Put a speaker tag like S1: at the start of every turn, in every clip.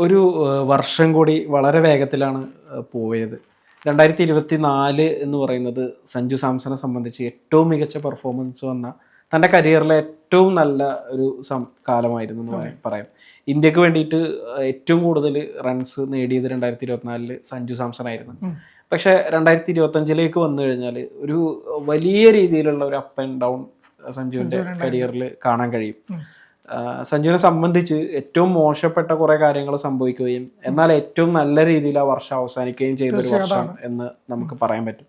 S1: ഒരു വർഷം കൂടി വളരെ വേഗത്തിലാണ് പോയത്. 2024 എന്ന് പറയുന്നത് സഞ്ജു സാംസനെ സംബന്ധിച്ച് ഏറ്റവും മികച്ച പെർഫോമൻസ് വന്ന തൻ്റെ കരിയറിലെ ഏറ്റവും നല്ല ഒരു കാലമായിരുന്നു എന്ന് പറയാം. ഇന്ത്യക്ക് വേണ്ടിയിട്ട് ഏറ്റവും കൂടുതൽ റൺസ് നേടിയത് 2024 സഞ്ജു സാംസൺ ആയിരുന്നു. പക്ഷേ 2025 വന്നു കഴിഞ്ഞാൽ ഒരു വലിയ രീതിയിലുള്ള ഒരു അപ്പ് ആൻഡ് ഡൗൺ സഞ്ജുവിൻ്റെ കരിയറിൽ കാണാൻ കഴിയും. സഞ്ജുവിനെ സംബന്ധിച്ച് ഏറ്റവും മോശപ്പെട്ട കുറെ കാര്യങ്ങൾ സംഭവിക്കുകയും എന്നാൽ ഏറ്റവും നല്ല രീതിയിൽ ആ വർഷം അവസാനിക്കുകയും ചെയ്തൊരു വർഷം എന്ന് നമുക്ക് പറയാൻ പറ്റും.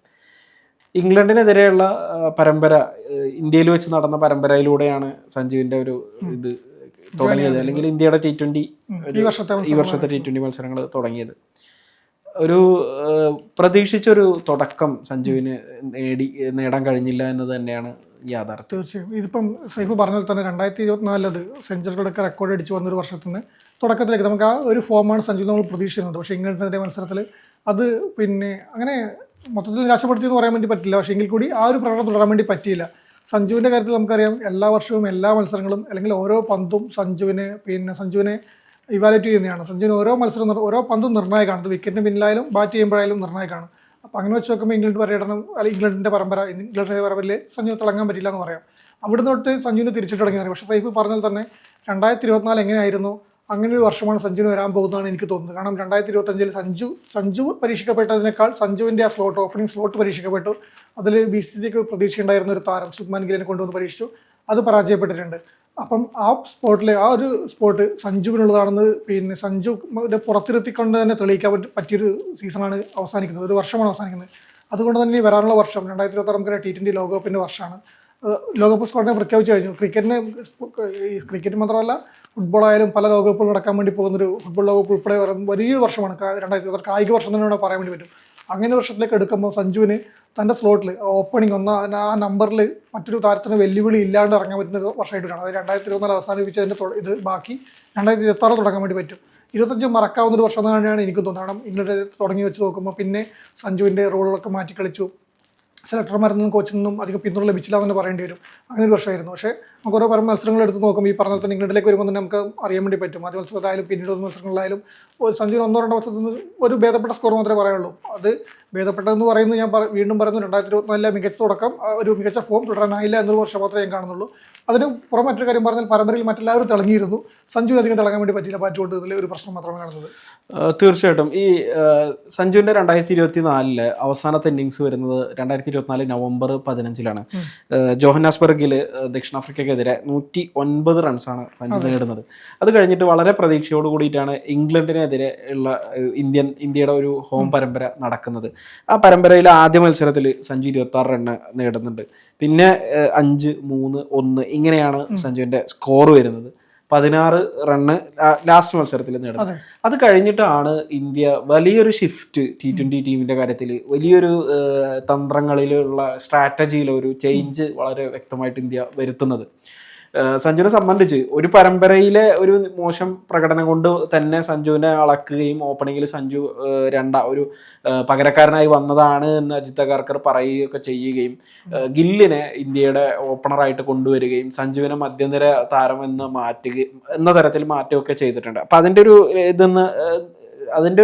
S1: ഇംഗ്ലണ്ടിനെതിരെയുള്ള പരമ്പര, ഇന്ത്യയിൽ വെച്ച് നടന്ന പരമ്പരയിലൂടെയാണ് സഞ്ജുവിന്റെ ഒരു ഇത് തുടങ്ങിയത്, അല്ലെങ്കിൽ ഇന്ത്യയുടെ T20 ഈ വർഷത്തെ T20 മത്സരങ്ങൾ തുടങ്ങിയത്. ഒരു പ്രതീക്ഷിച്ചൊരു തുടക്കം സഞ്ജുവിന് നേടാൻ കഴിഞ്ഞില്ല എന്നത് തന്നെയാണ് യാഥാർത്ഥ്യം.
S2: തീർച്ചയായും ഇതിപ്പം സൈഫ് പറഞ്ഞാൽ തന്നെ 2024 സെഞ്ചുറികളൊക്കെ റെക്കോർഡ് അടിച്ച് വന്നൊരു വർഷത്തിന് തുടക്കത്തിലേക്ക് നമുക്ക് ആ ഒരു ഫോമാണ് സഞ്ജു നമ്മൾ പ്രതീക്ഷിക്കുന്നത്. പക്ഷേ ഇംഗ്ലണ്ടിനെതിരെ മത്സരത്തിൽ അത് അങ്ങനെ മൊത്തത്തിൽ നിരാശപ്പെടുത്തിയെന്ന് പറയാൻ വേണ്ടി പറ്റില്ല. പക്ഷേ എങ്കിൽ കൂടി ആ ഒരു പ്രകടനം തുടരാൻ വേണ്ടി പറ്റിയില്ല. സഞ്ജുവിൻ്റെ കാര്യത്തിൽ നമുക്കറിയാം, എല്ലാ വർഷവും എല്ലാ മത്സരങ്ങളും അല്ലെങ്കിൽ ഓരോ പന്തും സഞ്ജുവിനെ ഇവാലുവേറ്റ് ചെയ്യുന്നതാണ്. സഞ്ജുവിന് ഓരോ പന്തും നിർണായകമാണ്. അത് വിക്കറ്റിന് പിന്നിലായാലും ബാറ്റ് ചെയ്യുമ്പോഴായാലും നിർണായകമാണ്. അപ്പോൾ അങ്ങനെ വെച്ച് നോക്കുമ്പോൾ ഇംഗ്ലണ്ടിൻ്റെ പരമ്പരയിൽ സഞ്ജു തിളങ്ങാൻ പറ്റില്ല എന്ന് പറയാം. അവിടുന്ന് തൊട്ട് സഞ്ജുവിന് തിരിച്ചിട്ട് തുടങ്ങിയത്. പക്ഷേ സൈഫ് പറഞ്ഞാൽ തന്നെ 2024 എങ്ങനെയായിരുന്നു അങ്ങനെ ഒരു വർഷമാണ് സഞ്ജുവിന് വരാൻ പോകുന്നതാണ് എനിക്ക് തോന്നുന്നത്. കാരണം 2025 സഞ്ജു പരീക്ഷിക്കപ്പെട്ടതിനേക്കാൾ സഞ്ജുവിൻ്റെ ആ ഓപ്പണിംഗ് സ്ലോട്ട് പരീക്ഷിക്കപ്പെട്ടു. അതിൽ BCCക്ക് പ്രതീക്ഷയുണ്ടായിരുന്ന ഒരു താരം ശുഭ്മാൻ ഗില്ലിനെ കൊണ്ടുവന്ന് പരീക്ഷിച്ചു, അത് പരാജയപ്പെട്ടിട്ടുണ്ട്. അപ്പം ആ ഒരു സ്പോട്ട് സഞ്ജുവിനുള്ളതാണെന്ന് സഞ്ജുവിൻ്റെ പുറത്തിരുത്തിക്കൊണ്ട് തന്നെ തെളിയിക്കാൻ പറ്റിയൊരു സീസണാണ് അവസാനിക്കുന്നത്, ഒരു വർഷമാണ് അവസാനിക്കുന്നത്. അതുകൊണ്ട് തന്നെ വരാനുള്ള വർഷം 2026 നമുക്കറിയാം T20 ലോകകപ്പിൻ്റെ വർഷമാണ്. ലോകകപ്പ് സ്ക്വാഡിനെ പ്രഖ്യാപിച്ചു കഴിഞ്ഞു. ക്രിക്കറ്റ് മാത്രമല്ല, ഫുട്ബോളായാലും പല ലോകകപ്പുകൾ നടക്കാൻ വേണ്ടി പോകുന്നൊരു ഫുട്ബോൾ ലോകകപ്പ് ഉൾപ്പെടെ വലിയൊരു വർഷമാണ് 2026. കായിക വർഷം തന്നെ പറയാൻ വേണ്ടി പറ്റും. അങ്ങനെ വർഷത്തിലേക്ക് എടുക്കുമ്പോൾ സഞ്ജുവിന് തൻ്റെ സ്ലോട്ടിൽ ഓപ്പണിംഗ് ആ നമ്പറിൽ മറ്റൊരു താരത്തിന് വെല്ലുവിളി ഇല്ലാണ്ട് ഇറങ്ങാൻ പറ്റുന്ന വർഷമായിട്ടാണ്. അത് 2024 അവസാനിപ്പിച്ചതിൻ്റെ ഇത് ബാക്കി 2026 തുടങ്ങാൻ വേണ്ടി പറ്റും. 25 മറക്കാവുന്നൊരു വർഷം തന്നെയാണ് എനിക്ക് തോന്നുന്നത്. കാരണം ഇംഗ്ലണ്ട് തുടങ്ങി വെച്ച് നോക്കുമ്പോൾ പിന്നെ സഞ്ജുവിൻ്റെ റോളുകളൊക്കെ മാറ്റി കളിച്ചു. സെലക്ടർമാരിൽ നിന്നും കോച്ചിൽ നിന്നും അധികം പിന്തുണ ലഭിച്ചില്ല എന്ന് പറയേണ്ടി വരും. അങ്ങനെ ഒരു വർഷമായിരുന്നു. പക്ഷേ നമുക്ക് ഓരോ മത്സരങ്ങൾ എടുത്ത് നോക്കുമ്പോൾ ഈ പറഞ്ഞാൽ തന്നെ ഇംഗ്ലണ്ടിലേക്ക് വരുമ്പോൾ തന്നെ നമുക്ക് അറിയാൻ വേണ്ടി പറ്റും. ആദ്യ മത്സരത്തിലായാലും പിന്നീട് മത്സരങ്ങളിലായാലും സഞ്ജുവിന് 1-2 മത്സരത്തിൽ ഒരു ഭേദപ്പെട്ട സ്കോർ മാത്രമേ പറയുള്ളൂ. അത് ഭേദപ്പെട്ടതെന്ന് പറയുന്നത് ഞാൻ വീണ്ടും പറയുന്നു, 2024 മികച്ച തുടക്കം, ഒരു മികച്ച ഫോം തുടരാനായില്ല എന്നൊരു വർഷം മാത്രമേ ഞാൻ കാണുന്നുള്ളൂ. അതിന് പുറം മറ്റൊരു കാര്യം പറഞ്ഞാൽ പരമ്പരയിൽ മറ്റെല്ലാവരും തിളങ്ങിയിരുന്നു, സഞ്ജുവിന് അധികം തിളങ്ങാൻ വേണ്ടി പറ്റിയില്ല. ബാറ്റ് കൊണ്ട് ഇതിലെ ഒരു പ്രശ്നം മാത്രമേ കാണുന്നത്.
S1: തീർച്ചയായിട്ടും ഈ സഞ്ജുവിൻ്റെ 2024 അവസാനത്തെ ഇന്നിങ്സ് വരുന്നത് 2024 നവംബർ 15 ജോഹന്നാസ്ബർഗിൽ ദക്ഷിണാഫ്രിക്കയ്ക്കെതിരെ 109 റൺസാണ് സഞ്ജു നേടുന്നത്. അത് കഴിഞ്ഞിട്ട് വളരെ പ്രതീക്ഷയോട് കൂടിയിട്ടാണ് ഇംഗ്ലണ്ടിനെതിരെ ഉള്ള ഇന്ത്യയുടെ ഒരു ഹോം പരമ്പര നടക്കുന്നത്. ആ പരമ്പരയിലെ ആദ്യ മത്സരത്തിൽ സഞ്ജു 26 റണ്ണ് നേടുന്നുണ്ട്. പിന്നെ 5-3-1 ഇങ്ങനെയാണ് സഞ്ജുവിൻ്റെ സ്കോർ വരുന്നത്. 16 റണ്ണ് ലാസ്റ്റ് മത്സരത്തിൽ നേടുന്നത്. അത് കഴിഞ്ഞിട്ടാണ് ഇന്ത്യ വലിയൊരു ഷിഫ്റ്റ് T20 ടീമിൻ്റെ കാര്യത്തിൽ, വലിയൊരു തന്ത്രങ്ങളിലുള്ള സ്ട്രാറ്റജിയിലൊരു ചേഞ്ച് വളരെ വ്യക്തമായിട്ട് ഇന്ത്യ വരുത്തുന്നത്. സഞ്ജുവിനെ സംബന്ധിച്ച് ഒരു പരമ്പരയിലെ ഒരു മോശം പ്രകടനം കൊണ്ട് തന്നെ സഞ്ജുവിനെ അളക്കുകയും ഓപ്പണിങ്ങിൽ സഞ്ജു ഒരു പകരക്കാരനായി വന്നതാണ് എന്ന് അജിത് അഗാർക്കർ പറയുകയൊക്കെ ചെയ്യുകയും ഗില്ലിനെ ഇന്ത്യയുടെ ഓപ്പണറായിട്ട് കൊണ്ടുവരികയും സഞ്ജുവിനെ മധ്യനിര താരം എന്ന തരത്തിൽ മാറ്റുകയൊക്കെ ചെയ്തിട്ടുണ്ട്. അപ്പം അതിൻ്റെ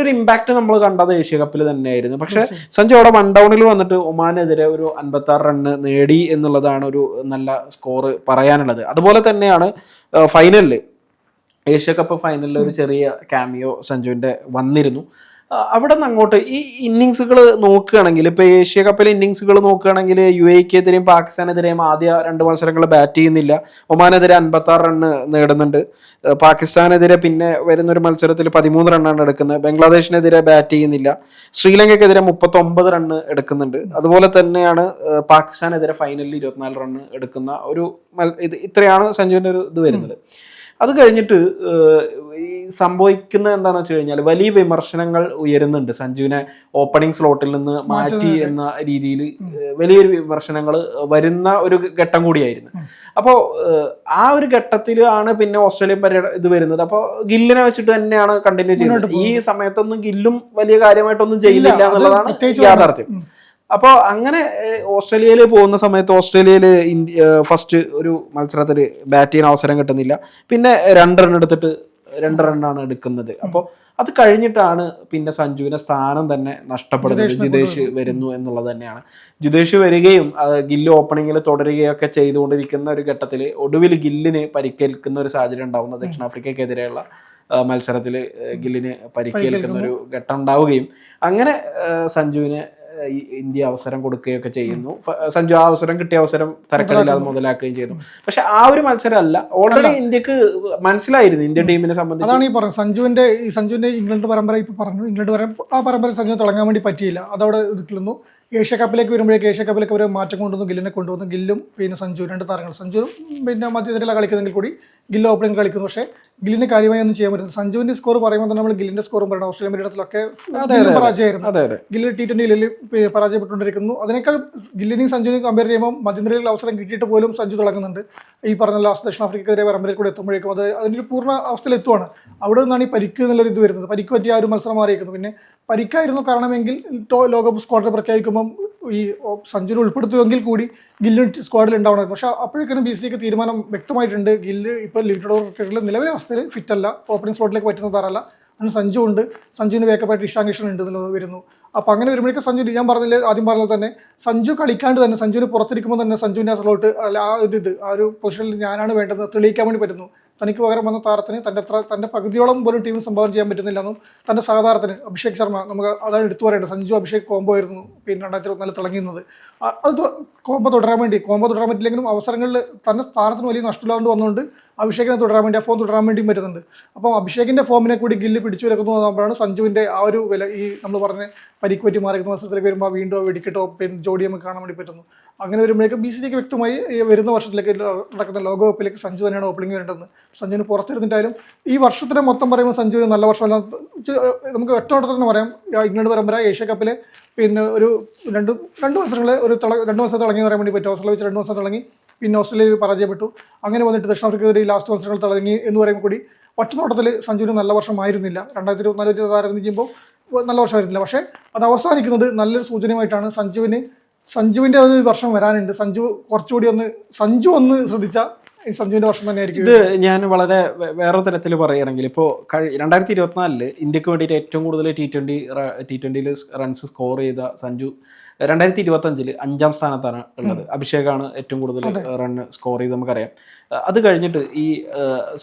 S1: ഒരു ഇമ്പാക്ട് നമ്മൾ കണ്ടത് ഏഷ്യ കപ്പിൽ തന്നെയായിരുന്നു. പക്ഷെ സഞ്ജു അവിടെ 1 ഡൗണിൽ വന്നിട്ട് ഒമാനെതിരെ ഒരു 56 റണ്ണ് നേടി എന്നുള്ളതാണ് ഒരു നല്ല സ്കോർ പറയാനുള്ളത്. അതുപോലെ തന്നെയാണ് ഫൈനലിൽ, ഏഷ്യ കപ്പ് ഫൈനലിൽ ഒരു ചെറിയ ക്യാമിയോ സഞ്ജുവിൻ്റെ വന്നിരുന്നു. അവിടെ നിന്ന് അങ്ങോട്ട് ഈ ഇന്നിങ്സുകൾ നോക്കുകയാണെങ്കിൽ, ഇപ്പോൾ ഏഷ്യ കപ്പിലെ ഇന്നിങ്സുകൾ നോക്കുകയാണെങ്കിൽ UAEക്കെതിരെയും പാകിസ്ഥാനെതിരെയും ആദ്യ 2 മത്സരങ്ങൾ ബാറ്റ് ചെയ്യുന്നില്ല. ഒമാനെതിരെ 56 റണ്ണ് നേടുന്നുണ്ട്. പാകിസ്ഥാനെതിരെ പിന്നെ വരുന്നൊരു മത്സരത്തിൽ 13 റണ്ണാണ് എടുക്കുന്നത്. ബംഗ്ലാദേശിനെതിരെ ബാറ്റ് ചെയ്യുന്നില്ല. ശ്രീലങ്കയ്ക്കെതിരെ 39 റണ്ണ് എടുക്കുന്നുണ്ട്. അതുപോലെ തന്നെയാണ് പാകിസ്ഥാനെതിരെ ഫൈനലിൽ 24 റണ്ണ് എടുക്കുന്ന ഇത്രയാണ് സഞ്ജുവിൻ്റെ ഒരു ഇത് വരുന്നത്. അത് കഴിഞ്ഞിട്ട് ഈ സംഭവിക്കുന്നത് എന്താണെന്ന് വെച്ച് കഴിഞ്ഞാൽ വലിയ വിമർശനങ്ങൾ ഉയരുന്നുണ്ട്. സഞ്ജുവിനെ ഓപ്പണിംഗ് സ്ലോട്ടിൽ നിന്ന് മാറ്റി എന്ന രീതിയിൽ വലിയൊരു വിമർശനങ്ങൾ വരുന്ന ഒരു ഘട്ടം കൂടിയായിരുന്നു. അപ്പോൾ ആ ഒരു ഘട്ടത്തിലാണ് പിന്നെ ഓസ്ട്രേലിയൻ ഇത് വരുന്നത്. അപ്പോൾ ഗില്ലിനെ വെച്ചിട്ട് തന്നെയാണ് കണ്ടിന്യൂ ചെയ്യുന്നത്. ഈ സമയത്തൊന്നും ഗില്ലും വലിയ കാര്യമായിട്ടൊന്നും ചെയ്യില്ല എന്നുള്ളതാണ് യാഥാർത്ഥ്യം. അപ്പോൾ അങ്ങനെ ഓസ്ട്രേലിയയിൽ പോകുന്ന സമയത്ത് ഓസ്ട്രേലിയയിൽ ഫസ്റ്റ് ഒരു മത്സരത്തിൽ ബാറ്റ് ചെയ്യാൻ അവസരം കിട്ടുന്നില്ല. പിന്നെ 2 റൺ എടുത്തിട്ട് 2 റണ്ണാണ് എടുക്കുന്നത്. അപ്പോൾ അത് കഴിഞ്ഞിട്ടാണ് പിന്നെ സഞ്ജുവിന്റെ സ്ഥാനം തന്നെ നഷ്ടപ്പെടുന്നത്. ജിതേഷ് വരുന്നു എന്നുള്ളത് തന്നെയാണ്. ജിതേഷ് വരികയും ഗില്ല് ഓപ്പണിങ്ങിൽ തുടരുകയൊക്കെ ചെയ്തുകൊണ്ടിരിക്കുന്ന ഒരു ഘട്ടത്തിൽ ഒടുവിൽ ഗില്ലിന് പരിക്കേൽക്കുന്ന ഒരു സാഹചര്യം ഉണ്ടാവുന്ന ദക്ഷിണാഫ്രിക്കയ്ക്കെതിരെയുള്ള മത്സരത്തിൽ ഗില്ലിന് പരിക്കേൽക്കുന്ന ഒരു ഘട്ടം ഉണ്ടാവുകയും അങ്ങനെ സഞ്ജുവിന് ഇന്ത്യ അവസരം കൊടുക്കുകയൊക്കെ ചെയ്യുന്നു. സഞ്ജു ആ അവസരം കിട്ടിയ അവസരം തരക്കടില്ലാതെ മുതലാക്കുകയും ചെയ്യുന്നു. പക്ഷെ ആ ഒരു മത്സരമല്ല, ഓൾറെഡി ഇന്ത്യക്ക് മനസ്സിലായിരുന്നു ഇന്ത്യൻ ടീമിനെ സംബന്ധിച്ച്.
S2: അതാണ് ഈ പറഞ്ഞത്, സഞ്ജുവിന്റെ ഇംഗ്ലണ്ട് പരമ്പര ഇപ്പൊ പറഞ്ഞു. ഇംഗ്ലണ്ട് ആ പരമ്പര സഞ്ജു തിളങ്ങാൻ വേണ്ടി പറ്റിയില്ല, അതവിടെ നിൽക്കുന്നു. ഏഷ്യ കപ്പിലേക്ക് വരുമ്പോഴേക്ക് ഏഷ്യ കപ്പിലേക്ക് അവർ മാറ്റം കൊണ്ടുവന്നു, ഗില്ലിനെ കൊണ്ടുവന്നു. ഗില്ലും പിന്നെ സഞ്ജു 2 താരങ്ങൾ. സഞ്ജു പിന്നെ മധ്യനിരയിലാണ് കളിക്കുന്നെങ്കിൽ കൂടി ഗില്ല് ഓപ്പണിംഗ് കളിക്കുന്നു. പക്ഷേ ഗില്ലിന് കാര്യമായി ഒന്നും ചെയ്യാൻ പറ്റുന്നത്. സഞ്ജുവിന്റെ സ്കോർ പറയുമ്പോൾ തന്നെ നമ്മൾ ഗില്ലിന്റെ സ്കോറും പറയണം. ഓസ്ട്രേലിയൻ പര്യടനത്തിലൊക്കെ പരാജയമായിരുന്നു. ഗില്ല് T20 പരാജയപ്പെട്ടുകൊണ്ടിരിക്കുന്നു. അതിനേക്കാൾ ഗില്ലിനെയും സഞ്ജുവിനെയും കമ്പയർ ചെയ്യുമ്പോൾ മധ്യനിരയിൽ അവസരം കിട്ടിയിട്ട് പോലും സഞ്ജു തിളങ്ങുന്നുണ്ട്. ഈ പറഞ്ഞ ലാസ്റ്റ് ദക്ഷിണാഫ്രിക്കയ്ക്കെതിരെ പരമ്പരയിൽ കൂടെ എത്തുമ്പോഴേക്കും അതിൻ്റെ പൂർണ്ണ അവസ്ഥയിൽ എത്തുവാണ്. അവിടെ നിന്നാണ് ഈ പരിക്ക് എന്നുള്ളൊരു ഇത് വരുന്നത്. പരിക്ക് പറ്റിയ ആ ഒരു മത്സരം മാറിയിരിക്കുന്നു. പിന്നെ പരിക്കായിരുന്നു കാരണമെങ്കിൽ ലോകകപ്പ് സ്ക്വാഡിൽ പ്രഖ്യാപിക്കുമ്പം ഈ സഞ്ജുവിനെ ഉൾപ്പെടുത്തുമെങ്കിൽ കൂടി ഗില്ല് സ്ക്വാഡിൽ ഉണ്ടാവണമായിരുന്നു. പക്ഷേ അപ്പോഴേക്കും BCCക്ക് തീരുമാനം വ്യക്തമായിട്ടുണ്ട്. ഗില്ല് ഇപ്പോൾ ലിമിറ്റഡ് ഓവർ ക്രിക്കറ്റിൽ നിലവിലെ അവസ്ഥയിൽ ഫിറ്റല്ല, ഓപ്പണിംഗ് സ്ലോട്ടിലേക്ക് പറ്റുന്ന താരമല്ല. അതിന് സഞ്ജു ഉണ്ട്, സഞ്ജുവിന് വേക്കപ്പായിട്ട് ഇഷാൻ കിഷൻ ഉണ്ട് എന്നുള്ളത് വരുന്നു. അപ്പോൾ അങ്ങനെ വരുമ്പോഴേക്കും സഞ്ജു, ഞാൻ ആദ്യം പറഞ്ഞാൽ തന്നെ സഞ്ജു കളിക്കാണ്ട് തന്നെ സഞ്ജുവിന് പുറത്തിരിക്കുമ്പോൾ തന്നെ സഞ്ജുവിൻ്റെ ആ സ്ലോട്ട് അല്ല ആ ഒരു പൊസിഷനിൽ ഞാനാണ് വേണ്ടത് തെളിയിക്കാൻ വേണ്ടി പറ്റുന്നു. തനിക്ക് പകരം വന്ന താരത്തിന് തൻ്റെ പകുതിയോളം പോലും ടീമിൽ സംഭാവന ചെയ്യാൻ പറ്റുന്നില്ലെന്നും തൻ്റെ സഹതാരത്തിന് അഭിഷേക് ശർമ്മ, നമുക്ക് അതാണ് എടുത്തു പറയേണ്ടത്. സഞ്ജു അഭിഷേക് കോംബോ ആയിരുന്നു പിന്നെ 2024 തിളങ്ങുന്നത്. അത് കോംബോ തുടരാൻ പറ്റില്ലെങ്കിലും അവസരങ്ങളിൽ തൻ്റെ സ്ഥാനത്തിന് വലിയ നഷ്ടമില്ലാണ്ട് വന്നുകൊണ്ട് അഭിഷേകിനെ തുടരാൻ വേണ്ടി, ആ ഫോം തുടരാൻ വേണ്ടിയും പറ്റുന്നുണ്ട്. അപ്പം അഭിഷേകിൻ്റെ ഫോമിനെ കൂടി ഗില്ല് പിടിച്ചു വെക്കുന്നതാകുമ്പോഴാണ് സഞ്ജുവിൻ്റെ ആ ഒരു വില, ഈ നമ്മൾ പറഞ്ഞ പരിക്ക് പറ്റി മാറിക്കുന്ന മത്സരത്തിലേക്ക് വരുമ്പോൾ വീണ്ടും വെടിക്കെട്ടോ പിന്നെ ജോഡി നമുക്ക് കാണാൻ വേണ്ടി പറ്റുന്നു. അങ്ങനെ വരുമ്പോഴേക്കും BCCക്ക് വ്യക്തമായി വരുന്ന വർഷത്തിലേക്ക് നടക്കുന്ന ലോകകപ്പിലേക്ക് സഞ്ജു തന്നെയാണ് ഓപ്പണിംഗ് വരേണ്ടത്. സഞ്ജുവിന് പുറത്തിരുന്നിട്ടായാലും ഈ വർഷത്തിനെ മൊത്തം പറയുമ്പോൾ സഞ്ജുവിന് നല്ല വർഷമല്ല. നമുക്ക് ഒറ്റ ഓട്ടത്തിൽ തന്നെ പറയാം, ഇംഗ്ലണ്ട് പരമ്പര, ഏഷ്യ കപ്പിലെ പിന്നെ ഒരു രണ്ട് മത്സരങ്ങളെ 2 മത്സരം തിളങ്ങി പറയാൻ വേണ്ടി പറ്റും. ഓസ്ട്രേലിയ വെച്ച് 2 മത്സരം തിളങ്ങി, പിന്നെ ഓസ്ട്രേലിയയിൽ പരാജയപ്പെട്ടു. അങ്ങനെ വന്നിട്ട് ദക്ഷിണാഫ്രിക്കയിൽ ലാസ്റ്റ് മത്സരങ്ങൾ തിളങ്ങി എന്ന് പറയുമ്പോൾ കൂടി ഒറ്റനോട്ടത്തിൽ സഞ്ജുവിന് നല്ല വർഷമായിരുന്നില്ല. 2024 താരതമ്യം നല്ല വർഷമായിരുന്നില്ല. പക്ഷേ അത് അവസാനിക്കുന്നത് നല്ലൊരു സൂചനയുമായിട്ടാണ്. സഞ്ജുവിൻ്റെ ഒരു വർഷം വരാനുണ്ട്. സഞ്ജു ഒന്ന് ശ്രദ്ധിച്ചാൽ ഈ സഞ്ജുവിൻ്റെ വർഷം തന്നെയായിരിക്കും.
S1: ഇത് ഞാൻ വളരെ വേറെ തരത്തിൽ പറയുകയാണെങ്കിൽ ഇപ്പോൾ 2024 ഇന്ത്യക്ക് വേണ്ടിയിട്ട് ഏറ്റവും കൂടുതൽ T20 റൺസ് സ്കോർ ചെയ്ത സഞ്ജു 2025 5ാം സ്ഥാനത്താണ് ഉള്ളത്. അഭിഷേകാണ് ഏറ്റവും കൂടുതൽ റൺ സ്കോർ ചെയ്ത് നമുക്കറിയാം. അത് കഴിഞ്ഞിട്ട് ഈ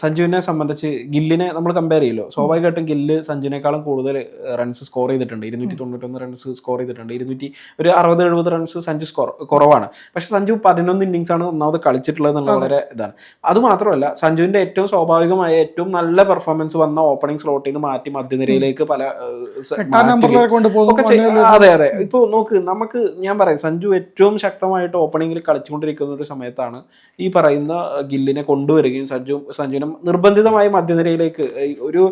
S1: സഞ്ജുവിനെ സംബന്ധിച്ച് ഗില്ലിനെ നമ്മൾ കമ്പയർ ചെയ്യുമല്ലോ, സ്വാഭാവികമായിട്ടും ഗില്ല് സഞ്ജുവിനേക്കാളും കൂടുതൽ റൺസ് സ്കോർ ചെയ്തിട്ടുണ്ട്. 291 റൺസ് സ്കോർ ചെയ്തിട്ടുണ്ട്. 60-70 റൺസ് സഞ്ജു കുറവാണ്. പക്ഷെ സഞ്ജു 11 ഇന്നിങ്സാണ് ഒന്നാമത് കളിച്ചിട്ടുള്ളത് എന്നുള്ള വളരെ ഇതാണ്. അതുമാത്രമല്ല സഞ്ജുവിന്റെ ഏറ്റവും സ്വാഭാവികമായ ഏറ്റവും നല്ല പെർഫോമൻസ് വന്ന ഓപ്പണിംഗ് സ്ലോട്ടിൽ നിന്ന് മാറ്റി മധ്യനിരയിലേക്ക് പല അതെ. ഇപ്പൊ നോക്ക്, ഞാൻ പറയാം, സഞ്ജു ഏറ്റവും ശക്തമായിട്ട് ഓപ്പണിംഗിൽ കളിച്ചുകൊണ്ടിരിക്കുന്ന ഒരു സമയത്താണ് ഈ പറയുന്ന ഗില്ലിനെ കൊണ്ടുവരികയും സഞ്ജുവിനെ നിർബന്ധിതമായി മധ്യനിരയിലേക്ക് ഒരു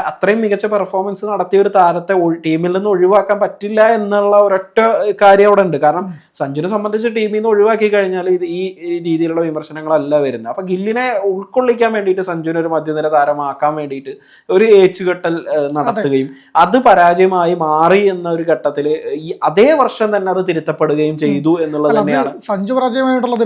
S1: അത്രയും മികച്ച പെർഫോമൻസ് നടത്തിയ ഒരു താരത്തെ ടീമിൽ നിന്ന് ഒഴിവാക്കാൻ പറ്റില്ല എന്നുള്ള ഒരൊറ്റ കാര്യം അവിടെ ഉണ്ട്. കാരണം സഞ്ജുവിനെ സംബന്ധിച്ച് ടീമിൽ നിന്ന് ഒഴിവാക്കി കഴിഞ്ഞാൽ ഈ രീതിയിലുള്ള വിമർശനങ്ങളല്ല വരുന്നത്. അപ്പൊ ഗില്ലിനെ ഉൾക്കൊള്ളിക്കാൻ വേണ്ടിയിട്ട് സഞ്ജുവിനെ ഒരു മധ്യനിര താരമാക്കാൻ വേണ്ടിയിട്ട് ഒരു ഏച്ചുകെട്ടൽ നടത്തുകയും അത് പരാജയമായി മാറി എന്ന ഒരു ഘട്ടത്തിൽ ഈ അതേ വർഷം തന്നെ അത് തിരുത്തപ്പെടുകയും ചെയ്തു എന്നുള്ളത് തന്നെയാണ്.
S2: സഞ്ജു പരാജയമായിട്ടുള്ള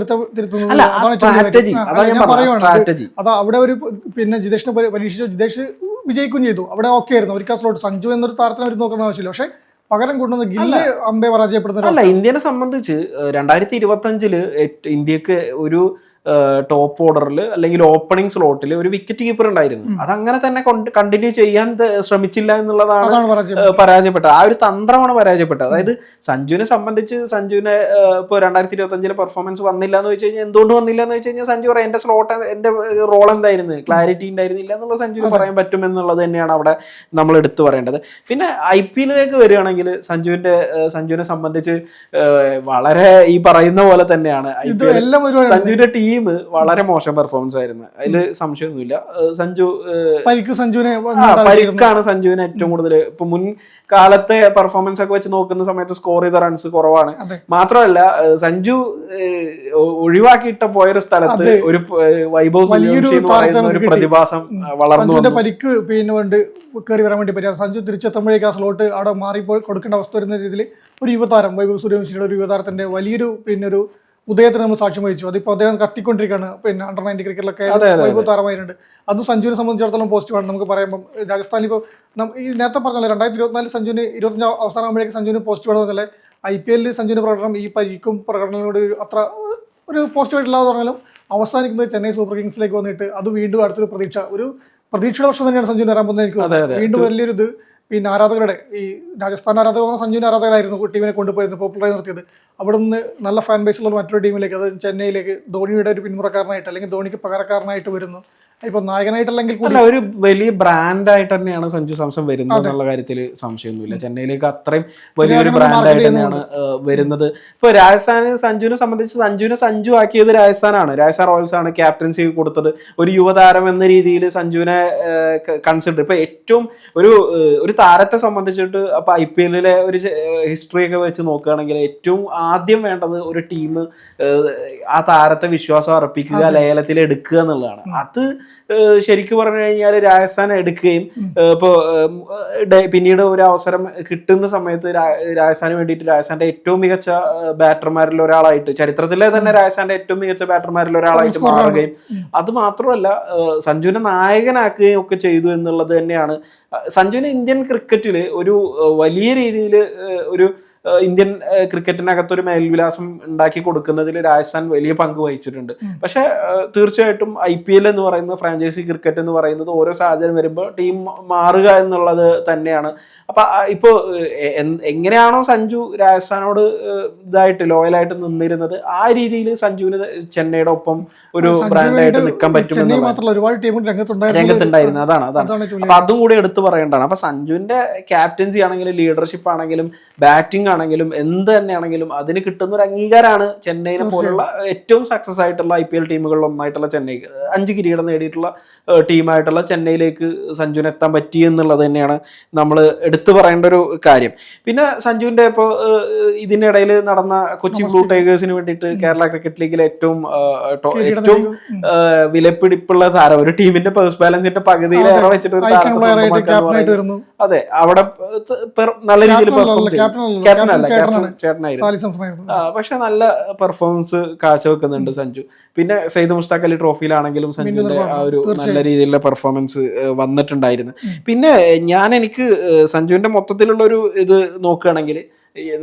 S1: സ്ട്രാറ്റജി.
S2: അത് അവിടെ ഒരു പിന്നെ ജിതേഷിനെ പരീക്ഷിച്ചു, ജിതേഷ് വിജയിക്കുകയും ചെയ്തു. അവിടെ ഓക്കെ ആയിരുന്നു അവർക്ക് ആ സ്ലോട്ട്. സഞ്ജു എന്നൊരു താരത്തിന് അവർ നോക്കേണ്ട ആവശ്യമില്ല. പക്ഷെ പകരം കൊണ്ടുവന്ന് ഗില്ല് അമ്പെ പരാജയപ്പെടുന്ന
S1: അല്ല. ഇന്ത്യനെ സംബന്ധിച്ച് 2025 ഇന്ത്യക്ക് ഒരു ടോപ്പ് ഓർഡറിൽ അല്ലെങ്കിൽ ഓപ്പണിംഗ് സ്ലോട്ടിൽ ഒരു വിക്കറ്റ് കീപ്പർ ഉണ്ടായിരുന്നു. അതങ്ങനെ തന്നെ കണ്ടിന്യൂ ചെയ്യാൻ ശ്രമിച്ചില്ല എന്നുള്ളതാണ് പരാജയപ്പെട്ടത്. ആ ഒരു തന്ത്രമാണ് പരാജയപ്പെട്ടത്. അതായത് സഞ്ജുവിനെ സംബന്ധിച്ച് സഞ്ജുവിനെ ഇപ്പോൾ 2025 പെർഫോമൻസ് വന്നില്ല എന്ന് വെച്ച് കഴിഞ്ഞാൽ എന്തുകൊണ്ട് വന്നില്ല എന്ന് വെച്ച് കഴിഞ്ഞാൽ സഞ്ജു പറയാം, എന്റെ സ്ലോട്ട്, എന്റെ റോൾ എന്തായിരുന്നു, ക്ലാരിറ്റി ഉണ്ടായിരുന്നില്ല എന്നുള്ള സഞ്ജുവിന് പറയാൻ പറ്റുമെന്നുള്ളത് തന്നെയാണ് അവിടെ നമ്മൾ എടുത്തു പറയേണ്ടത്. പിന്നെ IPL-ലേക്ക് വരികയാണെങ്കിൽ സഞ്ജുവിനെ സംബന്ധിച്ച് വളരെ ഈ പറയുന്ന പോലെ തന്നെയാണ് സഞ്ജുവിന്റെ ടീം വളരെ മോശം പെർഫോമൻസ് ആയിരുന്നു. അതിൽ സംശയമൊന്നുമില്ല. പരിക്കാണ് സഞ്ജുവിന് ഏറ്റവും കൂടുതൽ. ഇപ്പൊ മുൻകാലത്തെ പെർഫോമൻസ് ഒക്കെ വെച്ച് നോക്കുന്ന സമയത്ത് സ്കോർ ചെയ്ത റൺസ് കുറവാണ്. മാത്രമല്ല സഞ്ജു ഒഴിവാക്കിയിട്ട് പോയൊരു സ്ഥലത്ത് ഒരു വൈഭവ് സൂര്യവംശി എന്ന് പറയുന്ന ഒരു പ്രതിഭാസം വളർന്നു.
S2: പരിക്ക് പിന്നെ കൊണ്ട് കയറി വരാൻ വേണ്ടി പറ്റിയ സഞ്ജു തിരിച്ചെത്തുമ്പോഴേക്ക് ആ സ്ലോട്ട് അവിടെ മാറിപ്പോൾ കൊടുക്കേണ്ട അവസ്ഥ വരുന്ന രീതിയിൽ ഒരു യുവതാരം, വൈഭവ് സൂര്യവംശിയുടെ ഒരു യുവതാരത്തിന്റെ വലിയൊരു പിന്നെ ഒരു ഉദയത്തിന് നമ്മൾ സാക്ഷ്യം വഹിച്ചു. അതിപ്പോൾ അദ്ദേഹം കത്തിക്കൊണ്ടിരിക്കുകയാണ്. പിന്നെ അണ്ടർ 90 ക്രിക്കറ്റിലൊക്കെ വൈഭവ് താരമായിട്ടുണ്ട്. അത് സഞ്ജുവിനെ സംബന്ധിച്ചിടത്തോളം പോസിറ്റീവാണ്. നമുക്ക് പറയുമ്പോൾ രാജസ്ഥാനിൽ ഇപ്പോൾ ഈ നേരത്തെ പറഞ്ഞല്ലേ 2024 സഞ്ജുവിന് 25 അവസാനമാകുമ്പോഴേക്ക് സഞ്ജുവിന് പോസിറ്റീവ് ആണെന്നല്ലേ. IPL സഞ്ജുവിന്റെ പ്രകടനം ഈ പരിക്കും പ്രകടനങ്ങളോട് അത്ര ഒരു പോസിറ്റീവായിട്ടില്ലാന്ന് പറഞ്ഞാലും അവസാനിക്കുന്നത് ചെന്നൈ സൂപ്പർ കിങ്സിലേക്ക് വന്നിട്ട് അത് വീണ്ടും അടുത്തൊരു പ്രതീക്ഷയുടെ വർഷം തന്നെയാണ് സഞ്ജുവിന് വരാൻ പോകുന്നത്. എനിക്ക് വീണ്ടും വലിയൊരു ഇത് പിന്നെ ആരാധകരുടെ ഈ രാജസ്ഥാൻ ആരാധകർ സഞ്ജുവിന്റെ ആരാധകരായിരുന്നു ടീമിനെ കൊണ്ടുപോയിരുന്നത്, പോപ്പുലറായി നിർത്തിയത്. അവിടെ നിന്ന് നല്ല ഫാൻ ബേസുള്ള മറ്റൊരു ടീമിലേക്ക്, അത് ചെന്നൈയിലേക്ക് ധോണിയുടെ ഒരു പിന്മുറക്കാരനായിട്ട് അല്ലെങ്കിൽ ധോണിക്ക് പകരക്കാരനായിട്ട് വരുന്നു. ഇപ്പൊ നായകനായിട്ടല്ലെങ്കിൽ കൂടി
S1: ഒരു വലിയ ബ്രാൻഡായിട്ട് തന്നെയാണ് സഞ്ജു സാംസൺ വരുന്നത് എന്നുള്ള കാര്യത്തിൽ സംശയമൊന്നുമില്ല. ചെന്നൈയിലേക്ക് അത്രയും വലിയൊരു ബ്രാൻഡായിട്ട് തന്നെയാണ് വരുന്നത്. ഇപ്പൊ രാജസ്ഥാന് സഞ്ജുവിനെ സംബന്ധിച്ച് സഞ്ജുവിനെ സഞ്ജു ആക്കിയത് രാജസ്ഥാനാണ്. രാജസ്ഥാൻ റോയൽസ് ആണ് ക്യാപ്റ്റൻസി കൊടുത്തത്. ഒരു യുവതാരം എന്ന രീതിയിൽ സഞ്ജുവിനെ കൺസിഡർ ഇപ്പൊ ഏറ്റവും ഒരു താരത്തെ സംബന്ധിച്ചിട്ട് അപ്പൊ IPL ഒരു ഹിസ്റ്ററി ഒക്കെ വെച്ച് നോക്കുകയാണെങ്കിൽ ഏറ്റവും ആദ്യം വേണ്ടത് ഒരു ടീം ആ താരത്തെ വിശ്വാസം അർപ്പിക്കുക, ലേലത്തിൽ എടുക്കുക എന്നുള്ളതാണ്. അത് ശരിക്കും പറഞ്ഞു കഴിഞ്ഞാൽ രാജസ്ഥാൻ എടുക്കുകയും ഇപ്പോ പിന്നീട് ഒരു അവസരം കിട്ടുന്ന സമയത്ത് രാജസ്ഥാന് വേണ്ടിയിട്ട് രാജസ്ഥാന്റെ ഏറ്റവും മികച്ച ബാറ്റർമാരിൽ ഒരാളായിട്ട്, ചരിത്രത്തിലെ തന്നെ രാജസ്ഥാന്റെ ഏറ്റവും മികച്ച ബാറ്റർമാരിൽ ഒരാളായിട്ട് മാറുകയും അത് മാത്രമല്ല സഞ്ജുവിനെ നായകനാക്കുകയും ഒക്കെ ചെയ്തു എന്നുള്ളത് തന്നെയാണ് സഞ്ജുവിന് ഇന്ത്യൻ ക്രിക്കറ്റിൽ ഒരു വലിയ രീതിയിൽ ഒരു ഇന്ത്യൻ ക്രിക്കറ്റിനകത്തൊരു മേൽവിലാസം ഉണ്ടാക്കി കൊടുക്കുന്നതിൽ രാജസ്ഥാൻ വലിയ പങ്ക് വഹിച്ചിട്ടുണ്ട്. പക്ഷെ തീർച്ചയായിട്ടും IPL എന്ന് പറയുന്നത് ഫ്രാഞ്ചൈസി ക്രിക്കറ്റ് എന്ന് പറയുന്നത് ഓരോ സാഹചര്യം വരുമ്പോൾ ടീം മാറുക എന്നുള്ളത് തന്നെയാണ്. അപ്പൊ ഇപ്പോ എങ്ങനെയാണോ സഞ്ജു രാജസ്ഥാനോട് ഇതായിട്ട് ലോയലായിട്ട് നിന്നിരുന്നത് ആ രീതിയിൽ സഞ്ജുവിന് ചെന്നൈയുടെ ഒപ്പം ഒരു ബ്രാൻഡായിട്ട് നിൽക്കാൻ പറ്റും
S2: ഒരുപാട് ടീം
S1: രംഗത്തുണ്ടായിരുന്നു. അതാണ് അപ്പൊ അതും കൂടി എടുത്തു പറയേണ്ടതാണ്. അപ്പൊ സഞ്ജുവിന്റെ ക്യാപ്റ്റൻസി ആണെങ്കിലും ലീഡർഷിപ്പ് ആണെങ്കിലും ബാറ്റിംഗ് ആണെങ്കിലും എന്ത് തന്നെയാണെങ്കിലും അതിന് കിട്ടുന്ന ഒരു അംഗീകാരമാണ് ചെന്നൈനെ പോലുള്ള ഏറ്റവും സക്സസ് ആയിട്ടുള്ള IPL ടീമുകളിൽ ഒന്നായിട്ടുള്ള ചെന്നൈക്ക് 5 കിരീടം നേടിയിട്ടുള്ള ടീമായിട്ടുള്ള ചെന്നൈയിലേക്ക് സഞ്ജുവിന് എത്താൻ പറ്റി എന്നുള്ളത് തന്നെയാണ് നമ്മൾ എടുത്തു പറയേണ്ട ഒരു കാര്യം. പിന്നെ സഞ്ജുവിന്റെ ഇപ്പോൾ ഇതിനിടയിൽ നടന്ന കൊച്ചി ബ്ലൂ ടൈഗേഴ്സിന് വേണ്ടിയിട്ട് കേരള ക്രിക്കറ്റ് ലീഗിലെ ഏറ്റവും വിലപിടിപ്പുള്ള താരം, ഒരു ടീമിന്റെ പേഴ്സ് ബാലൻസിന്റെ പകുതിയിലേറെ വെച്ചിട്ട് ഒരു താരം, അതെ അവിടെ നല്ല രീതിയിൽ ചേട്ടനായിരുന്നു. പക്ഷെ നല്ല പെർഫോമൻസ് കാഴ്ചവെക്കുന്നുണ്ട് സഞ്ജു. പിന്നെ സയ്യിദ് മുസ്താഖ് അലി ട്രോഫിയിലാണെങ്കിലും സഞ്ജുവിന്റെ ആ ഒരു നല്ല രീതിയിലുള്ള പെർഫോമൻസ് വന്നിട്ടുണ്ടായിരുന്നു. പിന്നെ എനിക്ക് സഞ്ജുവിന്റെ മൊത്തത്തിലുള്ള ഒരു ഇത് നോക്കുകയാണെങ്കിൽ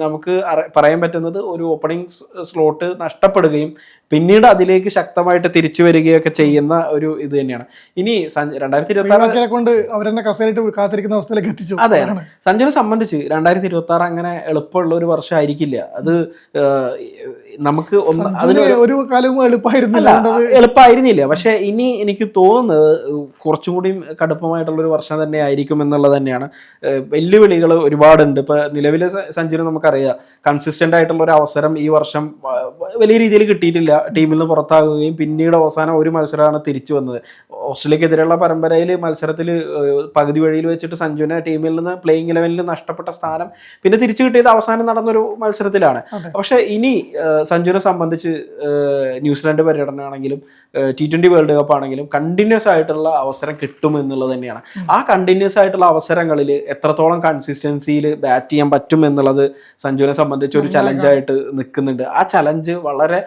S1: നമുക്ക് പറയാൻ പറ്റുന്നത് ഒരു ഓപ്പണിംഗ് സ്ലോട്ട് നഷ്ടപ്പെടുകയും പിന്നീട് അതിലേക്ക് ശക്തമായിട്ട് തിരിച്ചു വരികയൊക്കെ ചെയ്യുന്ന ഒരു ഇത് തന്നെയാണ്. ഇനി 2026
S2: കൊണ്ട് അവരെന്നെ കസേരയിട്ട് കാത്തിരിക്കുന്ന അവസ്ഥയിലേക്ക് എത്തിച്ചു.
S1: അതെ, സഞ്ജുവിനെ സംബന്ധിച്ച് 2026 അങ്ങനെ എളുപ്പമുള്ള ഒരു വർഷം ആയിരിക്കില്ല. അത് നമുക്ക്
S2: ഒരു കാലവും
S1: എളുപ്പമായിരുന്നില്ല. പക്ഷെ ഇനി എനിക്ക് തോന്നുന്നത് കുറച്ചും കൂടി കടുപ്പമായിട്ടുള്ള ഒരു വർഷം തന്നെ ആയിരിക്കും എന്നുള്ളത് തന്നെയാണ്. വെല്ലുവിളികൾ ഒരുപാടുണ്ട്. ഇപ്പൊ നിലവിലെ സഞ്ജുവിന് നമുക്കറിയാം കൺസിസ്റ്റന്റ് ആയിട്ടുള്ള ഒരു അവസരം ഈ വർഷം വലിയ രീതിയിൽ കിട്ടിയിട്ടില്ല. ടീമിൽ നിന്ന് പുറത്താകുകയും പിന്നീട് അവസാനം ഒരു മത്സരമാണ് തിരിച്ചു വന്നത്. ഓസ്ട്രേലിയക്കെതിരെയുള്ള പരമ്പരയിൽ മത്സരത്തിൽ പകുതി വഴിയിൽ വെച്ചിട്ട് സഞ്ജുവിനെ ടീമിൽ നിന്ന് പ്ലേയിങ് 11 നഷ്ടപ്പെട്ട സ്ഥാനം പിന്നെ തിരിച്ചു കിട്ടിയത് അവസാനം നടന്നൊരു മത്സരത്തിലാണ്. പക്ഷെ ഇനി സഞ്ജുവിനെ സംബന്ധിച്ച് ന്യൂസിലാൻഡ് പര്യടനമാണെങ്കിലും T20 വേൾഡ് കപ്പ് ആണെങ്കിലും കണ്ടിന്യൂസ് ആയിട്ടുള്ള അവസരം കിട്ടും എന്നുള്ളത് തന്നെയാണ്. ആ കണ്ടിന്യൂസ് ആയിട്ടുള്ള അവസരങ്ങളിൽ എത്രത്തോളം കൺസിസ്റ്റൻസിയിൽ ബാറ്റ് ചെയ്യാൻ പറ്റും എന്നുള്ളത് സഞ്ജുവിനെ സംബന്ധിച്ച് ഒരു ചലഞ്ചായിട്ട് നിൽക്കുന്നുണ്ട്. ആ ചലഞ്ച് വളരെ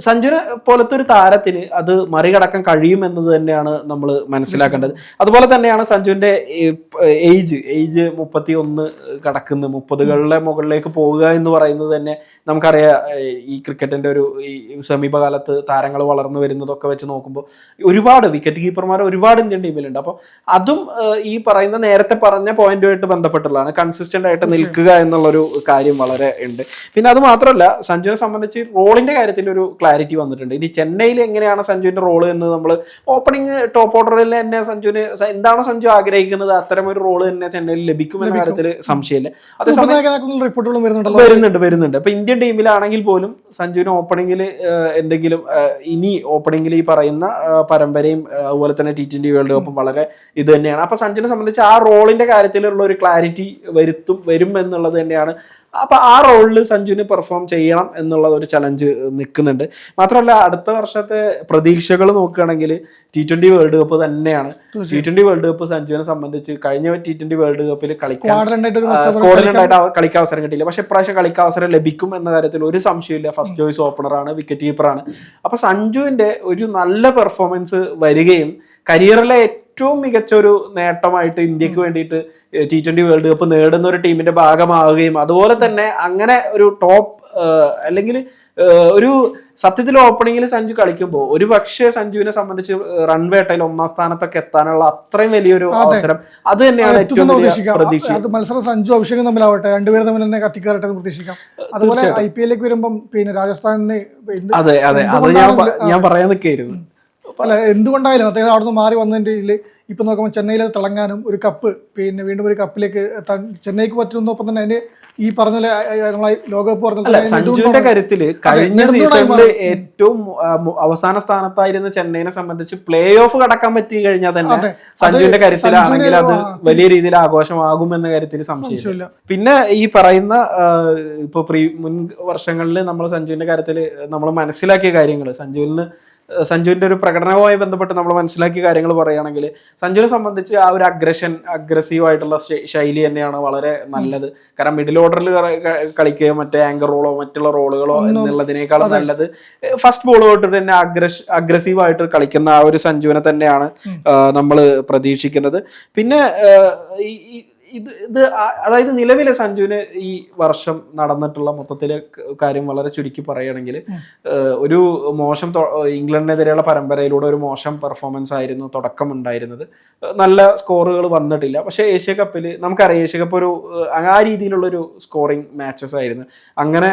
S1: സഞ്ജുവിനെ പോലത്തെ ഒരു താരത്തിന് അത് മറികടക്കാൻ കഴിയുമെന്നത് തന്നെയാണ് നമ്മൾ മനസ്സിലാക്കേണ്ടത്. അതുപോലെ തന്നെയാണ് സഞ്ജുവിന്റെ ഏജ് 31 കടക്കുന്ന 30കളുടെ മുകളിലേക്ക് പോവുക എന്ന് പറയുന്നത് തന്നെ നമുക്കറിയാം. ഈ ക്രിക്കറ്റിന്റെ ഒരു സമീപകാലത്ത് താരങ്ങൾ വളർന്നു വരുന്നതൊക്കെ വെച്ച് നോക്കുമ്പോൾ ഒരുപാട് വിക്കറ്റ് കീപ്പർമാർ ഒരുപാട് ഇന്ത്യൻ ടീമിലുണ്ട്. അപ്പോൾ അതും ഈ പറയുന്ന നേരത്തെ പറഞ്ഞ പോയിന്റുമായിട്ട് ബന്ധപ്പെട്ടുള്ളതാണ്. കൺസിസ്റ്റന്റ് ആയിട്ട് നിൽക്കുക എന്നുള്ളൊരു കാര്യം വളരെ ഉണ്ട്. പിന്നെ അത് മാത്രമല്ല സഞ്ജുവിനെ സംബന്ധിച്ച് റോളിന്റെ കാര്യത്തിൽ ഒരു ക്ലാരിറ്റി വന്നിട്ടുണ്ട്. ഇനി ചെന്നൈയിൽ എങ്ങനെയാണ് സഞ്ജുവിന്റെ റോള് എന്ന് നമ്മൾ ഓപ്പണിംഗ് ടോപ്പ് ഓർഡറിൽ തന്നെ സഞ്ജുവിന് എന്താണോ സഞ്ജു ആഗ്രഹിക്കുന്നത് അത്തരം ഒരു റോള് തന്നെ ചെന്നൈയിൽ ലഭിക്കുമെന്ന കാര്യത്തിൽ സംശയമില്ല. അതേസമയം വരുന്നുണ്ട്. അപ്പൊ ഇന്ത്യൻ ടീമിലാണെങ്കിൽ പോലും സഞ്ജുവിന് ഓപ്പണിംഗിൽ എന്തെങ്കിലും ഇനി ഓപ്പണിംഗിൽ ഈ പറയുന്ന പരമ്പരയും അതുപോലെ തന്നെ T20 വേൾഡ് കപ്പും വളരെ ഇത് തന്നെയാണ്. അപ്പൊ സഞ്ജുവിനെ സംബന്ധിച്ച് ആ റോളിന്റെ കാര്യത്തിലുള്ള ഒരു ക്ലാരിറ്റി വരും എന്നുള്ളത് തന്നെയാണ് അപ്പൊ ആ റോളിൽ സഞ്ജുവിന് പെർഫോം ചെയ്യണം എന്നുള്ള ഒരു ചലഞ്ച് നിൽക്കുന്നുണ്ട്. മാത്രമല്ല അടുത്ത വർഷത്തെ പ്രതീക്ഷകൾ നോക്കുകയാണെങ്കിൽ T20 വേൾഡ് കപ്പ് തന്നെയാണ്. T20 വേൾഡ് കപ്പ് സഞ്ജുവിനെ സംബന്ധിച്ച് കഴിഞ്ഞ T20 വേൾഡ് കപ്പിൽ സ്ക്വാഡിലുണ്ടായിട്ട് കളിക്കാൻ അവസരം കിട്ടിയില്ല. പക്ഷെ ഇപ്രാവശ്യം കളിക്കാൻ അവസരം ലഭിക്കും എന്ന കാര്യത്തിൽ ഒരു സംശയമില്ല. ഫസ്റ്റ് ചോയ്സ് ഓപ്പണറാണ്, വിക്കറ്റ് കീപ്പറാണ്. അപ്പൊ സഞ്ജുവിന്റെ ഒരു നല്ല പെർഫോമൻസ് വരികയും കരിയറിലെ ഏറ്റവും മികച്ച ഒരു നേട്ടമായിട്ട് ഇന്ത്യക്ക് വേണ്ടിയിട്ട് T20 വേൾഡ് കപ്പ് നേടുന്ന ഒരു ടീമിന്റെ ഭാഗമാവുകയും അതുപോലെ തന്നെ അങ്ങനെ ഒരു ടോപ്പ് അല്ലെങ്കിൽ ഒരു സത്യത്തിൽ ഓപ്പണിങ്ങിൽ സഞ്ജു കളിക്കുമ്പോൾ ഒരു പക്ഷേ സഞ്ജുവിനെ സംബന്ധിച്ച് റൺവേട്ടയിൽ 1ാം സ്ഥാനത്തൊക്കെ എത്താനുള്ള അത്രയും വലിയൊരു അവസരം അത് തന്നെയാണ് ഏറ്റവും വലിയ പ്രതീക്ഷ.
S2: അത് മത്സരം സഞ്ജു അഭിഷേകം തമ്മിലാവട്ടെ, രണ്ടുപേരും തമ്മിൽ തന്നെ കത്തിക്കയറട്ടെ എന്ന് പ്രതീക്ഷിക്കാം. അതുപോലെ IPL വരുമ്പം പിന്നെ രാജസ്ഥാനിന്
S1: അതെ അതെ അത് ഞാൻ പറയാൻ നിൽക്കായിരുന്നു.
S2: അല്ല എന്തുകൊണ്ടായാലും അദ്ദേഹം അവിടെ നിന്ന് മാറി വന്നതിൻ്റെ ഇതിൽ ഇപ്പൊ നോക്കുമ്പോൾ ചെന്നൈയിൽ തിളങ്ങാനും ഒരു കപ്പ് പിന്നെ വീണ്ടും ഒരു കപ്പിലേക്ക് എത്താൻ ചെന്നൈക്ക് പറ്റുന്നൊപ്പം തന്നെ അതിന്റെ ഈ പറഞ്ഞ നമ്മളെ ലോകകപ്പ് പറഞ്ഞ
S1: സഞ്ജുവിന്റെ കാര്യത്തില് കഴിഞ്ഞ സീസണിൽ ഏറ്റവും അവസാന സ്ഥാനത്തായിരുന്ന ചെന്നൈനെ സംബന്ധിച്ച് പ്ലേ ഓഫ് കടക്കാൻ പറ്റി കഴിഞ്ഞാൽ തന്നെ സഞ്ജുവിന്റെ കാര്യത്തിലാണെങ്കിൽ അത് വലിയ രീതിയിൽ ആഘോഷമാകും എന്ന കാര്യത്തിൽ സംശയമില്ല. പിന്നെ ഈ പറയുന്ന ഇപ്പൊ മുൻ വർഷങ്ങളിൽ നമ്മൾ സഞ്ജുവിന്റെ കാര്യത്തിൽ നമ്മൾ മനസ്സിലാക്കിയ കാര്യങ്ങൾ സഞ്ജുവിന്റെ ഒരു പ്രകടനവുമായി ബന്ധപ്പെട്ട് നമ്മൾ മനസ്സിലാക്കിയ കാര്യങ്ങൾ പറയുകയാണെങ്കിൽ സഞ്ജുവിനെ സംബന്ധിച്ച് ആ ഒരു അഗ്രസീവ് ആയിട്ടുള്ള ശൈലി തന്നെയാണ് വളരെ നല്ലത്. കാരണം മിഡിൽ ഓർഡറിൽ കളിക്കുകയോ മറ്റേ ആങ്കർ റോളോ മറ്റുള്ള റോളുകളോ എന്നുള്ളതിനേക്കാളും നല്ലത് ഫസ്റ്റ് ബോൾ തൊട്ട് തന്നെ അഗ്രസീവ് ആയിട്ട് കളിക്കുന്ന ആ ഒരു സഞ്ജുവിനെ തന്നെയാണ് നമ്മൾ പ്രതീക്ഷിക്കുന്നത്. പിന്നെ ഇത് അതായത് നിലവിലെ സഞ്ജുവിന് ഈ വർഷം നടന്നിട്ടുള്ള മൊത്തത്തിലെ കാര്യം വളരെ ചുരുക്കി പറയുകയാണെങ്കിൽ ഒരു മോശം ഇംഗ്ലണ്ടിനെതിരെയുള്ള പരമ്പരയിലൂടെ ഒരു മോശം പെർഫോമൻസ് ആയിരുന്നു തുടക്കം ഉണ്ടായിരുന്നത്. നല്ല സ്കോറുകൾ വന്നിട്ടില്ല. പക്ഷെ ഏഷ്യ കപ്പിൽ നമുക്കറിയാം ഏഷ്യ കപ്പ് ഒരു ആ രീതിയിലുള്ളൊരു സ്കോറിങ് മാച്ചസ് ആയിരുന്നു. അങ്ങനെ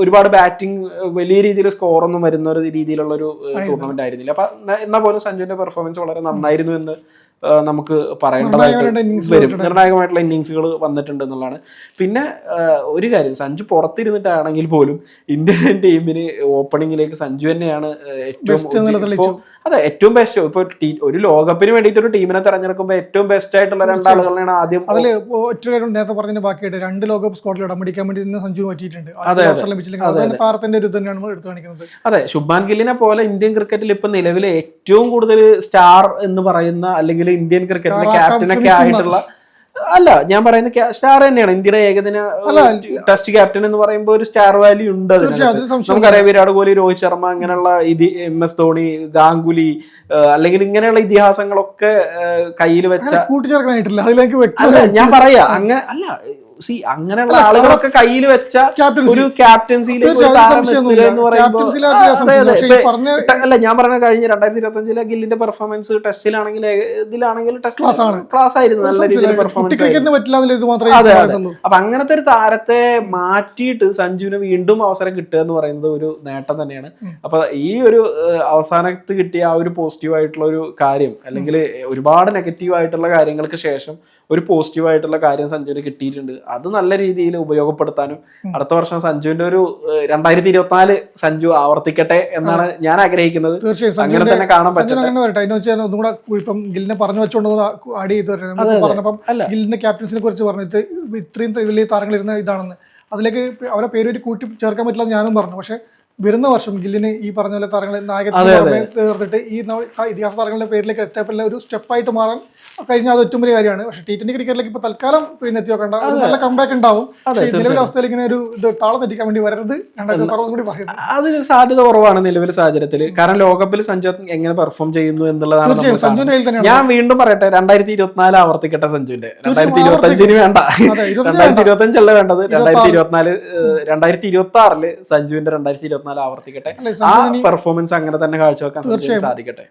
S1: ഒരുപാട് ബാറ്റിംഗ് വലിയ രീതിയിൽ സ്കോറൊന്നും വരുന്ന ഒരു രീതിയിലുള്ള ഒരു ടൂർണമെന്റ് ആയിരുന്നില്ല. അപ്പൊ എന്നാൽ പോലും സഞ്ജുവിന്റെ പെർഫോമൻസ് വളരെ നന്നായിരുന്നു എന്ന് നമുക്ക് പറയേണ്ടതായിട്ട് വരും. നിർണായകമായിട്ടുള്ള ഇന്നിങ്സുകൾ വന്നിട്ടുണ്ട് എന്നുള്ളതാണ്. പിന്നെ ഒരു കാര്യം, സഞ്ജു പുറത്തിരുന്നിട്ടാണെങ്കിൽ പോലും ഇന്ത്യൻ ടീമിന് ഓപ്പണിംഗിലേക്ക് സഞ്ജു തന്നെയാണ് ഏറ്റവും ബെസ്റ്റ്. ഇപ്പൊ ഒരു ലോകകപ്പിന് വേണ്ടിയിട്ട് ഒരു ടീമിനെ തെരഞ്ഞെടുക്കുമ്പോൾ ഏറ്റവും ബെസ്റ്റ് ആയിട്ടുള്ള രണ്ടാളുകളാണ് ആദ്യം.
S2: അതിൽ ഒറ്റ കാര്യം നേരത്തെ പറഞ്ഞതിന്റെ ബാക്കിയായിട്ട് 2 ലോകകപ്പ് സ്കോട്ടിൽ ഇടം പിടിക്കാൻ വേണ്ടി സഞ്ജു പറ്റിയിട്ടുണ്ട്. താരത്തിന്റെ ഒരു തന്നെയാണ് എടുത്തു കാണിക്കുന്നത്.
S1: അതെ, ശുഭ്മാൻ ഗില്ലിനെ പോലെ ഇന്ത്യൻ ക്രിക്കറ്റിൽ ഇപ്പൊ നിലവിലെ ഏറ്റവും കൂടുതൽ സ്റ്റാർ എന്ന് പറയുന്ന അല്ലെങ്കിൽ ഇന്ത്യൻ ക്രിക്കറ്റിന്റെ ക്യാപ്റ്റനൊക്കെ ആയിട്ടുള്ള അല്ല ഞാൻ പറയുന്ന സ്റ്റാർ തന്നെയാണ്. ഇന്ത്യയുടെ ഏകദിന ടെസ്റ്റ് ക്യാപ്റ്റൻ എന്ന് പറയുമ്പോൾ ഒരു സ്റ്റാർ വാല്യൂ ഉണ്ട്. നമുക്കറിയാം വിരാട് കോഹ്ലി, രോഹിത് ശർമ്മ, അങ്ങനെയുള്ള MS ധോണി, ഗാംഗുലി അല്ലെങ്കിൽ ഇങ്ങനെയുള്ള ഇതിഹാസങ്ങളൊക്കെ കയ്യിൽ വെച്ച
S2: കൂട്ടിച്ചേർക്കാനായിട്ടില്ല. അതിലേക്ക്
S1: ഞാൻ പറയാ അങ്ങനെ അല്ല അങ്ങനെയുള്ള ആളുകളൊക്കെ കയ്യിൽ വെച്ച ഒരു ക്യാപ്റ്റൻസിയിലേക്ക് എന്ന് പറയുമ്പോൾ അല്ല ഞാൻ പറഞ്ഞ കഴിഞ്ഞ 2025 ഗില്ലിന്റെ പെർഫോമൻസ് ടെസ്റ്റിലാണെങ്കിൽ ഇതിലാണെങ്കിൽ ടെസ്റ്റ് ക്ലാസ് ആയിരുന്നു. നല്ല രീതിയിൽ പെർഫോമൻസ്. അതെ അതെ. അപ്പൊ അങ്ങനത്തെ ഒരു താരത്തെ മാറ്റിയിട്ട് സഞ്ജുവിന് വീണ്ടും അവസരം കിട്ടുക എന്ന് പറയുന്നത് ഒരു നേട്ടം തന്നെയാണ്. അപ്പൊ ഈ ഒരു അവസാനത്ത് കിട്ടിയ ആ ഒരു പോസിറ്റീവ് ആയിട്ടുള്ള ഒരു കാര്യം അല്ലെങ്കിൽ ഒരുപാട് നെഗറ്റീവ് ആയിട്ടുള്ള കാര്യങ്ങൾക്ക് ശേഷം ഒരു പോസിറ്റീവ് ആയിട്ടുള്ള കാര്യം സഞ്ജുവിന് കിട്ടിയിട്ടുണ്ട്. അത് നല്ല രീതിയിൽ ഉപയോഗപ്പെടുത്താനും അടുത്ത വർഷം സഞ്ജുവിന്റെ ഒരു 2024 സഞ്ജു ആവർത്തിക്കട്ടെ എന്നാണ് ഞാൻ ആഗ്രഹിക്കുന്നത്. അങ്ങനെ തന്നെ കാണാൻ പറ്റും.
S2: ഒന്നുകൂടെ ഇപ്പം ഗില്ലിനെ പറഞ്ഞു വെച്ചോണ്ട് ആഡ് ചെയ്ത് പറഞ്ഞപ്പം ഗില്ലിന്റെ ക്യാപ്റ്റൻസിനെ കുറിച്ച് പറഞ്ഞിട്ട് ഇത്രയും വലിയ താരങ്ങൾ ഇരുന്ന ഇതാണെന്ന് അതിലേക്ക് അവരെ പേര് കൂട്ടി ചേർക്കാൻ പറ്റില്ല ഞാനും പറഞ്ഞു. പക്ഷെ വരുന്ന വർഷം ഗില്ലിന് ഈ പറഞ്ഞ പോലെ താരങ്ങളെ നായകനെ തീർത്തിട്ട് ഈ ഇതിഹാസ താരങ്ങളുടെ പേരിലേക്ക് എത്തിയപ്പോൾ ഒരു സ്റ്റെപ്പായിട്ട് മാറാൻ കഴിഞ്ഞാൽ അത് ഏറ്റവും വലിയ കാര്യമാണ്. പക്ഷേ T20 ക്രിക്കറ്റിലേക്ക് ഇപ്പൊ തൽക്കാലം പിന്നെ എത്തി നോക്കണ്ട, നല്ല കംബാക്ക് ഉണ്ടാവും. പക്ഷേ നിലവിലെ അവസ്ഥയിൽ ഇങ്ങനെ ഒരു താളം തെറ്റിക്കാൻ വേണ്ടി വരരുത് 2026 കൂടി പറയുന്നത്.
S1: അതിന് സാധ്യത കുറവാണ് നിലവിലെ സാഹചര്യത്തിൽ. കാരണം ലോകകപ്പിൽ സഞ്ജു എങ്ങനെ പെർഫോം ചെയ്യുന്നു എന്നുള്ളതാണ്. ഞാൻ വീണ്ടും പറയട്ടെ, 2024 ആവർത്തിക്കട്ടെ സഞ്ജുവിന്റെ. 2025 വേണ്ട, 2025 അല്ല വേണ്ടത്, 2024 2026 സഞ്ജുവിന്റെ 2024 ആവർത്തിക്കട്ടെ. ആ പെർഫോമൻസ് അങ്ങനെ തന്നെ കാഴ്ചവെക്കാൻ സാധിക്കട്ടെ.